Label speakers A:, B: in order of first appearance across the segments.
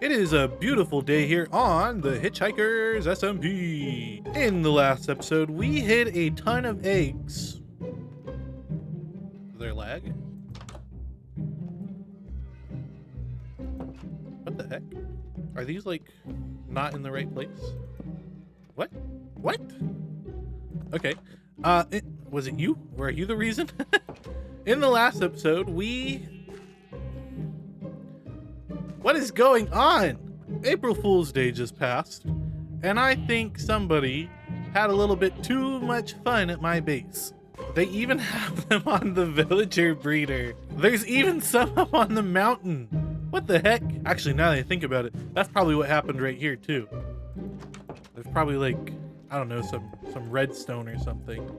A: It is a beautiful day here on the Hitchhikers SMP. In the last episode, we hid a ton of eggs. Is there lag? What the heck? Are these like not in the right place? What? What? Okay. Was it you? Were you the reason? In the last episode, what is going on? April Fool's Day just passed, and I think somebody had a little bit too much fun at my base. They even have them on the villager breeder. There's even some up on the mountain. What the heck? Actually, now that I think about it, that's probably what happened right here too. There's probably like, I don't know, some redstone or something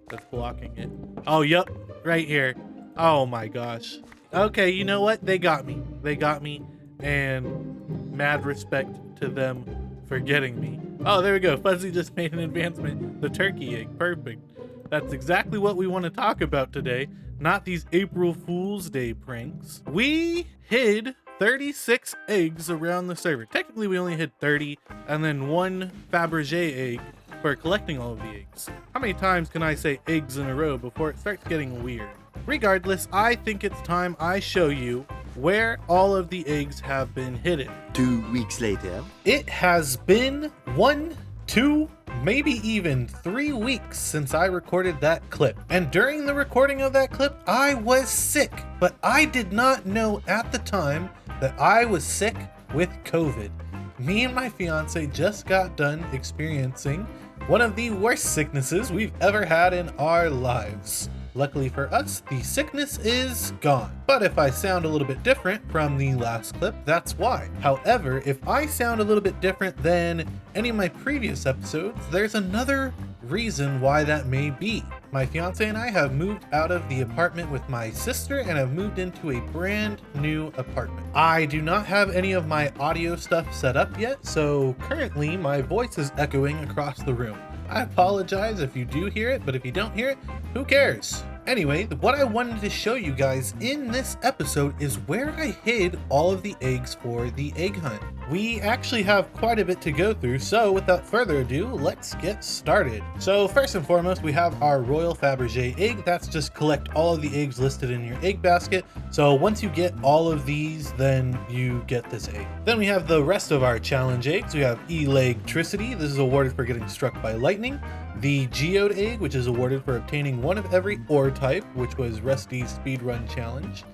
A: that's blocking it. Oh, yep, right here. Oh my gosh. Okay, you know what? They got me. They got me. And mad respect to them for getting me. Oh, there we go. Fuzzy just made an advancement. The turkey egg. Perfect. That's exactly what we want to talk about today. Not these April Fool's Day pranks. We hid 36 eggs around the server. Technically, we only hid 30 and then one Fabergé egg for collecting all of the eggs. How many times can I say eggs in a row before it starts getting weird? Regardless, I think it's time I show you where all of the eggs have been hidden.
B: 2 weeks later.
A: It has been 1, 2, maybe even 3 weeks since I recorded that clip. And during the recording of that clip, I was sick, but I did not know at the time that I was sick with COVID. Me and my fiance just got done experiencing one of the worst sicknesses we've ever had in our lives. Luckily for us, the sickness is gone. But if I sound a little bit different from the last clip, that's why. However, if I sound a little bit different than any of my previous episodes, there's another reason why that may be. My fiance and I have moved out of the apartment with my sister and have moved into a brand new apartment. I do not have any of my audio stuff set up yet, so currently my voice is echoing across the room. I apologize if you do hear it, but if you don't hear it, who cares? Anyway, what I wanted to show you guys in this episode is where I hid all of the eggs for the egg hunt. We actually have quite a bit to go through, so without further ado, let's get started. So first and foremost, we have our Royal Fabergé egg. That's just collect all of the eggs listed in your egg basket. So once you get all of these, then you get this egg. Then we have the rest of our challenge eggs. We have Electricity. This is awarded for getting struck by lightning. The Geode egg, which is awarded for obtaining one of every ore type, which was Rusty's speedrun challenge.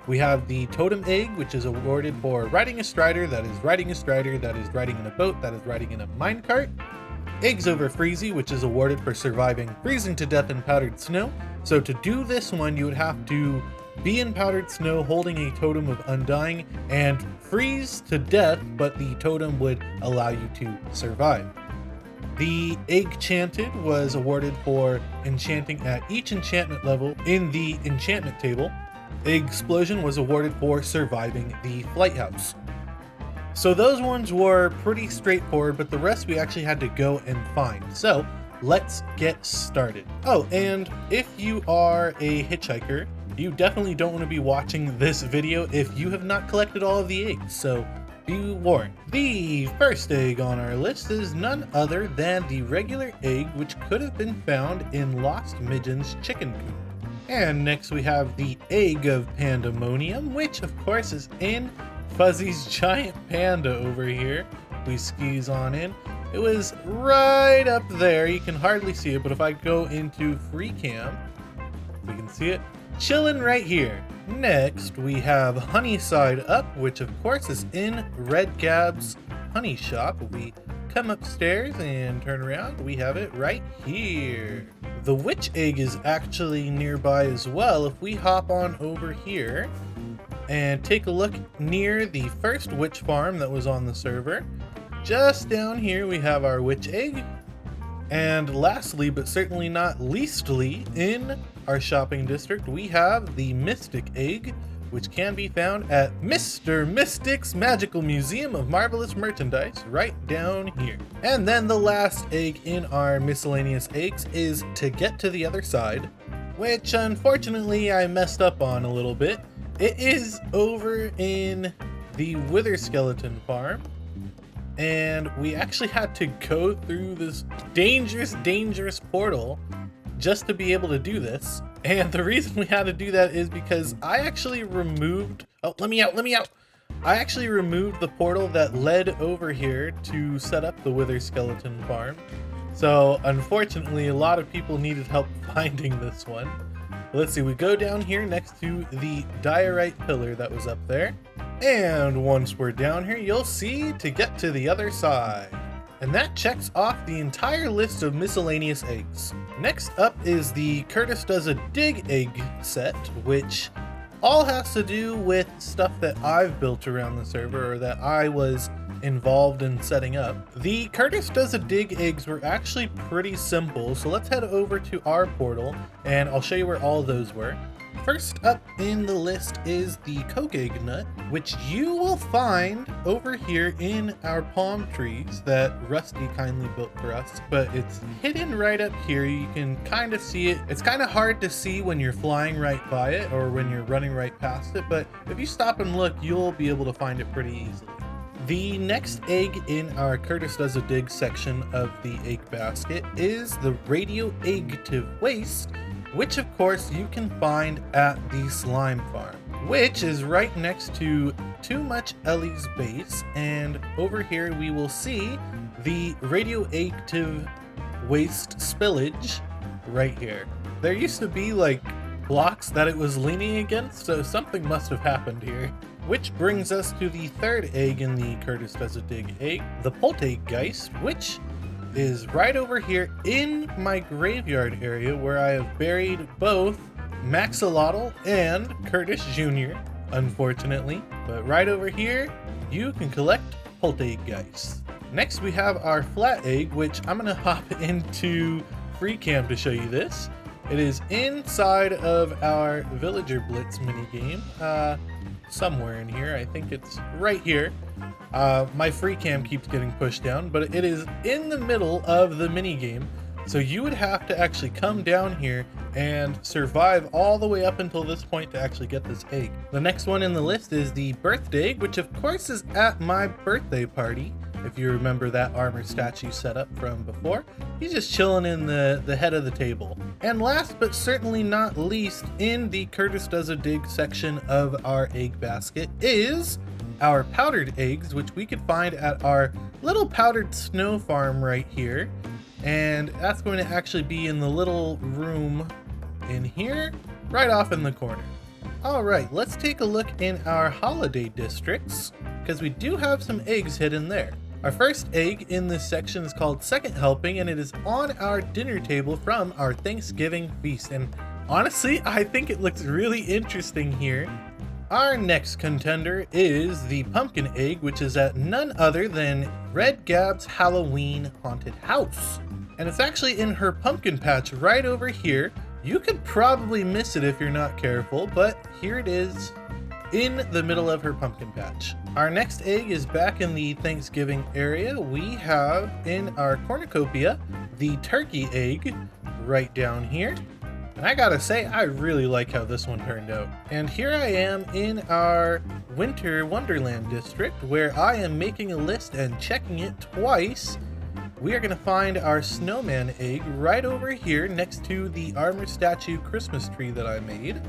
A: We have the Totem egg, which is awarded for riding a strider, that is riding a strider, that is riding in a boat, that is riding in a minecart. Eggs over Freezy, which is awarded for surviving freezing to death in powdered snow. So to do this one, you would have to be in powdered snow holding a totem of undying and freeze to death, but the totem would allow you to survive. The Egg Chanted was awarded for enchanting at each enchantment level in the enchantment table. Egg Explosion was awarded for surviving the Flight House. So those ones were pretty straightforward, but the rest we actually had to go and find. So let's get started. Oh, and if you are a hitchhiker, you definitely don't want to be watching this video if you have not collected all of the eggs. So be warned. The first egg on our list is none other than the regular egg, which could have been found in Lost Midgen's chicken coop. And next we have the Egg of Pandemonium, which of course is in Fuzzy's giant panda over here. We skis on in. It was right up there. You can hardly see it, but if I go into free cam, we can see it chilling right here. Next, we have Honey Side Up, which of course is in Red Gab's honey shop. We come upstairs and turn around. We have it right here. The Witch Egg is actually nearby as well. If we hop on over here and take a look near the first witch farm that was on the server, just down here we have our Witch Egg. And lastly, but certainly not leastly, in our shopping district, we have the Mystic Egg, which can be found at Mr. Mystic's Magical Museum of Marvelous Merchandise, right down here. And then the last egg in our miscellaneous eggs is To Get to the Other Side, which unfortunately I messed up on a little bit. It is over in the wither skeleton farm. And we actually had to go through this dangerous portal just to be able to do this. And the reason we had to do that is because I actually removed, oh, let me out. I actually removed the portal that led over here to set up the wither skeleton farm. So unfortunately, a lot of people needed help finding this one. Let's see, we go down here next to the diorite pillar that was up there. And once we're down here, you'll see to get to the other side. And that checks off the entire list of miscellaneous eggs. Next up is the CurtisDoesADig egg set, which all has to do with stuff that I've built around the server or that I was involved in setting up. The CurtisDoesADig eggs were actually pretty simple, so let's head over to our portal and I'll show you where all those were. First up in the list is the coke egg nut, which you will find over here in our palm trees that Rusty kindly built for us, but it's hidden right up here. You can kind of see it. It's kind of hard to see when you're flying right by it or when you're running right past it, but if you stop and look, you'll be able to find it pretty easily. The next egg in our CurtisDoesADig section of the egg basket is the radioactive waste, which of course you can find at the slime farm, which is right next to Too Much Ellie's base. And over here we will see the radioactive waste spillage right here. There used to be like blocks that it was leaning against, so something must have happened here. Which brings us to the third egg in the CurtisDoesADig egg, the Poltergeist, which is right over here in my graveyard area where I have buried both Maxolotl and Curtis Jr., unfortunately. But right over here, you can collect Poltergeist. Next, we have our flat egg, which I'm gonna hop into free cam to show you this. It is inside of our Villager Blitz minigame, somewhere in here. I think it's right here. My free cam keeps getting pushed down, but it is in the middle of the mini game. So you would have to actually come down here and survive all the way up until this point to actually get this egg. The next one in the list is the birthday egg, which of course is at my birthday party. If you remember that armor statue setup from before, he's just chilling in the head of the table. And last but certainly not least in the CurtisDoesADig section of our egg basket is our powdered eggs, which we could find at our little powdered snow farm right here. And that's going to actually be in the little room in here, right off in the corner. All right, let's take a look in our holiday districts, because we do have some eggs hidden there. Our first egg in this section is called Second Helping, and it is on our dinner table from our Thanksgiving feast. And honestly, I think it looks really interesting here. Our next contender is the pumpkin egg, which is at none other than Red Gab's Halloween haunted house. And it's actually in her pumpkin patch right over here. You could probably miss it if you're not careful, but here it is in the middle of her pumpkin patch. Our next egg is back in the Thanksgiving area. We have in our cornucopia the turkey egg right down here. And I gotta say, I really like how this one turned out. And here I am in our Winter Wonderland district where I am making a list and checking it twice. We are gonna find our snowman egg right over here next to the armor statue Christmas tree that I made.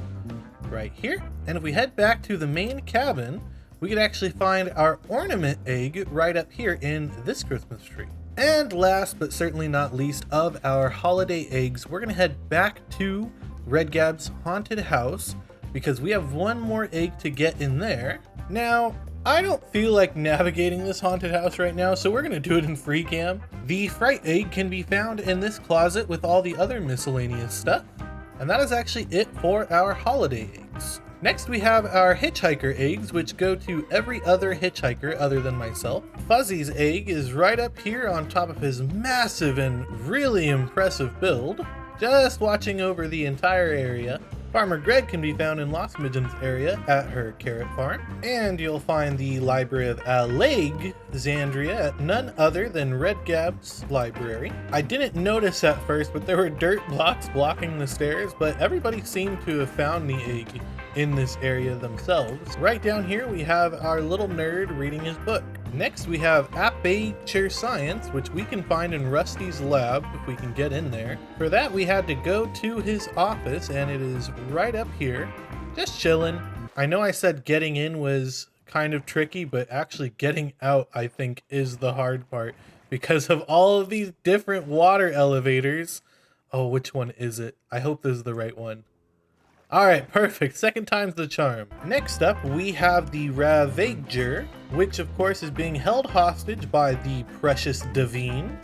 A: Right here. And if we head back to the main cabin, we can actually find our ornament egg right up here in this Christmas tree. And last but certainly not least of our holiday eggs, we're gonna head back to Red Gab's haunted house because we have one more egg to get in there. Now, I don't feel like navigating this haunted house right now, so we're gonna do it in free cam. The fright egg can be found in this closet with all the other miscellaneous stuff. And that is actually it for our holiday eggs. Next we have our hitchhiker eggs, which go to every other hitchhiker other than myself. Fuzzy's egg is right up here on top of his massive and really impressive build, just watching over the entire area. Farmer Greg can be found in Lost Midgen's area at her carrot farm. And you'll find the Library of Alexandria at none other than Red Gab's library. I didn't notice at first, but there were dirt blocks blocking the stairs, but everybody seemed to have found the egg in this area themselves. Right down here, we have our little nerd reading his book. Next, we have Aperture Science, which we can find in Rusty's lab if we can get in there. For that, we had to go to his office, and it is right up here, just chilling. I know I said getting in was kind of tricky, but actually getting out, I think, is the hard part because of all of these different water elevators. Oh, which one is it? I hope this is the right one. All right, perfect. Second time's the charm. Next up, we have the Ravager, which of course is being held hostage by the precious Davine.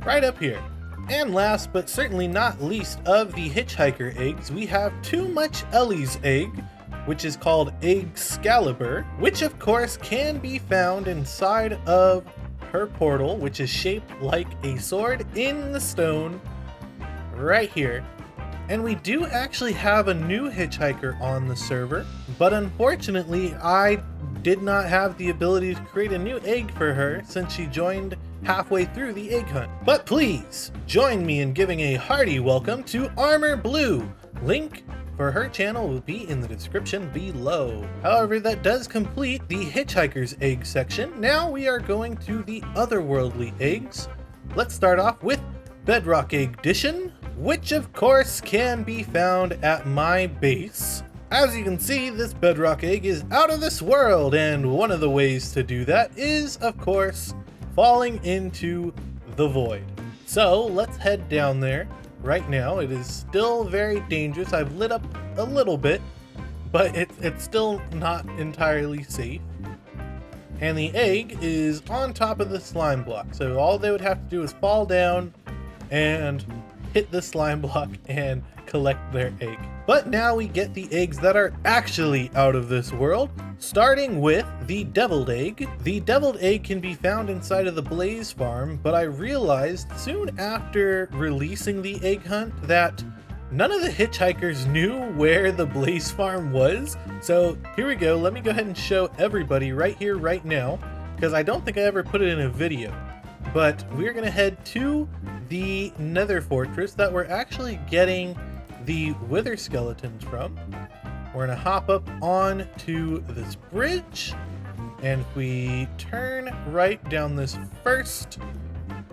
A: Right up here. And last but certainly not least of the Hitchhiker eggs, we have Too Much Ellie's egg, which is called Excalibur, which of course can be found inside of her portal, which is shaped like a sword in the stone right here. And we do actually have a new Hitchhiker on the server, but unfortunately I did not have the ability to create a new egg for her since she joined halfway through the egg hunt. But please join me in giving a hearty welcome to Armor Blue. Link for her channel will be in the description below. However, that does complete the Hitchhiker's egg section. Now we are going to the otherworldly eggs. Let's start off with Bedrock Egg Edition, which of course can be found at my base. As you can see, this bedrock egg is out of this world, and one of the ways to do that is, of course, falling into the void. So let's head down there right now. It is still very dangerous. I've lit up a little bit, but it's still not entirely safe. And the egg is on top of the slime block, so all they would have to do is fall down and hit the slime block and collect their egg. But now we get the eggs that are actually out of this world, starting with the deviled egg. The deviled egg can be found inside of the Blaze farm, but I realized soon after releasing the egg hunt that none of the hitchhikers knew where the Blaze farm was. So here we go. Let me go ahead and show everybody right here, right now, because I don't think I ever put it in a video. But we're gonna head to the Nether Fortress that we're actually getting the Wither skeletons from. We're gonna hop up on to this bridge, and if we turn right down this first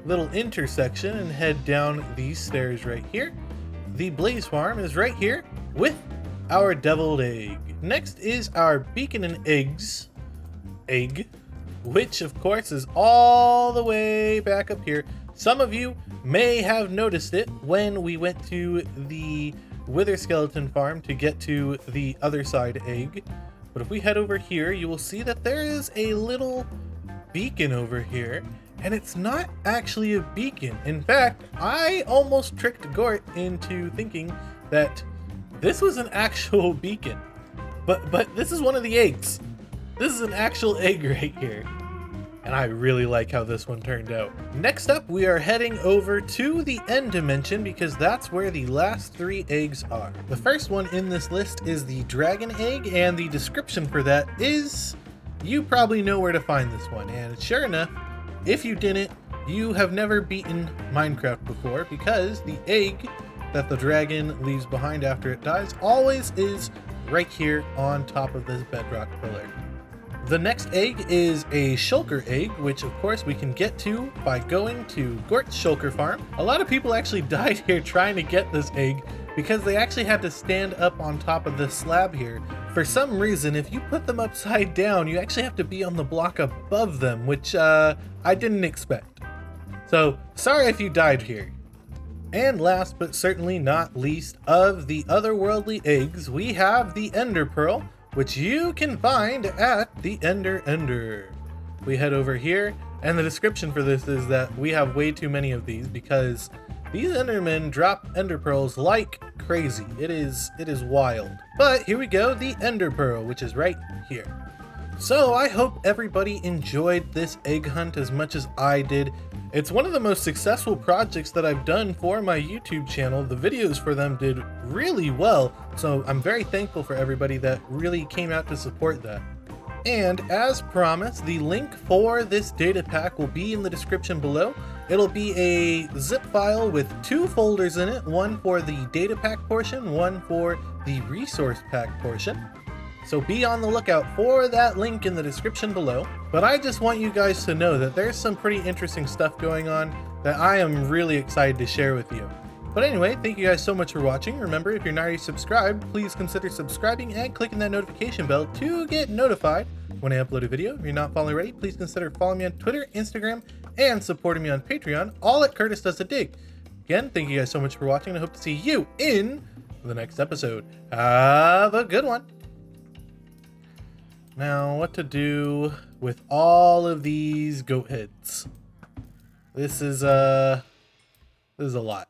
A: little intersection and head down these stairs right here, the Blaze farm is right here with our deviled egg. Next is our Beacon and Eggs egg, which of course is all the way back up here. Some of you may have noticed it when we went to the Wither skeleton farm to get to the other side egg. But if we head over here, you will see that there is a little beacon over here, and it's not actually a beacon. In fact, I almost tricked Gort into thinking that this was an actual beacon. But this is one of the eggs. This is an actual egg right here. And I really like how this one turned out. Next up, we are heading over to the end dimension because that's where the last 3 eggs are. The first one in this list is the dragon egg, and the description for that is, you probably know where to find this one. And sure enough, if you didn't, you have never beaten Minecraft before, because the egg that the dragon leaves behind after it dies always is right here on top of this bedrock pillar. The next egg is a shulker egg, which of course we can get to by going to Gort's shulker farm. A lot of people actually died here trying to get this egg because they actually had to stand up on top of this slab here. For some reason, if you put them upside down, you actually have to be on the block above them, which I didn't expect. So sorry if you died here. And last but certainly not least of the otherworldly eggs, we have the Ender Pearl, which you can find at the Ender. We head over here, and the description for this is that we have way too many of these because these Endermen drop Ender Pearls like crazy. It is wild. But here we go, the Ender Pearl, which is right here. So I hope everybody enjoyed this egg hunt as much as I did. It's one of the most successful projects that I've done for my YouTube channel. The videos for them did really well, so I'm very thankful for everybody that really came out to support that. And as promised, the link for this data pack will be in the description below. It'll be a zip file with 2 folders in it, one for the data pack portion, one for the resource pack portion. So be on the lookout for that link in the description below. But I just want you guys to know that there's some pretty interesting stuff going on that I am really excited to share with you. But anyway, thank you guys so much for watching. Remember, if you're not already subscribed, please consider subscribing and clicking that notification bell to get notified when I upload a video. If you're not following already, please consider following me on Twitter, Instagram, and supporting me on Patreon, all at CurtisDoesADig. Again, thank you guys so much for watching. I hope to see you in the next episode. Have a good one. Now, what to do with all of these goat heads? This is a lot.